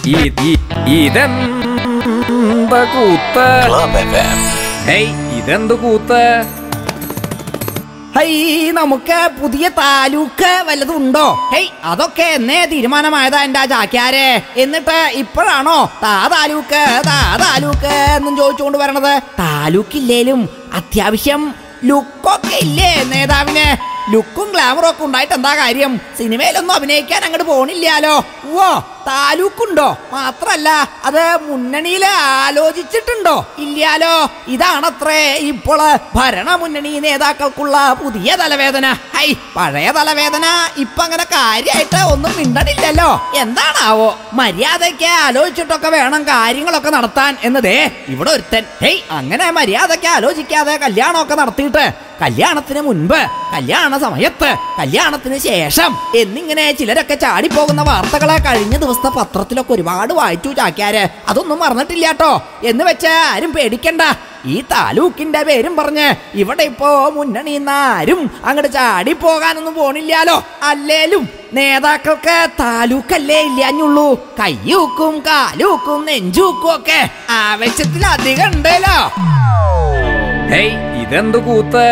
ഇതെന്ത് കൂത്ത്? ഹേയ്, ഇതെന്ത് കൂത്ത്? ഹൈ, നമുക്ക് പുതിയ താലൂക്ക് വല്ലതുണ്ടോ? ഹേയ്, അതൊക്കെ എന്നേ തീരുമാനമായതാ എന്റെ ചാക്യാരെ. എന്നിട്ട് ഇപ്പോഴാണോ താലൂക്ക് എന്നും ചോദിച്ചുകൊണ്ട് വരണത്? താലൂക്കില്ലേലും അത്യാവശ്യം ലുക്കൊക്കെ ഇല്ലേ നേതാവിന്? ലുക്കും ഗ്ലാമറും ഒക്കെ ഉണ്ടായിട്ട് എന്താ കാര്യം? സിനിമയിലൊന്നും അഭിനയിക്കാൻ അങ്ങോട്ട് പോണില്ലാലോ. ഓ, താലൂക്കുണ്ടോ? മാത്രല്ല അത് മുന്നണിയില് ആലോചിച്ചിട്ടുണ്ടോ? ഇല്ലാലോ. ഇതാണത്രേ ഇപ്പോൾ ഭരണ മുന്നണി നേതാക്കൾക്കുള്ള പുതിയ തലവേദന. ഹൈ, പഴയ തലവേദന ഇപ്പൊ അങ്ങനെ കാര്യമായിട്ട് ഒന്നും മിണ്ടണില്ലല്ലോ. എന്താണാവോ? മര്യാദയ്ക്ക് ആലോചിച്ചിട്ടൊക്കെ വേണം കാര്യങ്ങളൊക്കെ നടത്താൻ എന്നതേ ഇവിടെ ഒരുത്തൻ. ഹേയ്, അങ്ങനെ മര്യാദയ്ക്ക് ആലോചിക്കാതെ കല്യാണമൊക്കെ നടത്തിയിട്ട് കല്യാണത്തിന് മുൻപ്, കല്യാണ സമയത്ത്, കല്യാണത്തിന് ശേഷം എന്നിങ്ങനെ ചിലരൊക്കെ ചാടിപ്പോകുന്ന വാർത്തകളെ കഴിഞ്ഞ ദിവസത്തെ പത്രത്തിലൊക്കെ ഒരുപാട് വായിച്ചു ചാക്യാര്. അതൊന്നും മറന്നിട്ടില്ലാട്ടോ. എന്ന് വെച്ച് ആരും പേടിക്കണ്ട. ഈ താലൂക്കിന്റെ പേരും പറഞ്ഞ് ഇവിടെ ഇപ്പോ മുന്നണിന്നാരും അങ്ങോട്ട് ചാടിപ്പോകാനൊന്നും പോണില്ലാലോ. അല്ലേലും നേതാക്കൾക്ക് താലൂക്കല്ലേ ഇല്ലാഞ്ഞുള്ളൂ. കയ്യൂക്കും കാലൂക്കും നെഞ്ചൂക്കും ഒക്കെ ആവശ്യത്തിലധികം ഉണ്ടല്ലോ. ഹേയ്, ഇതെന്ത് കൂത്ത്?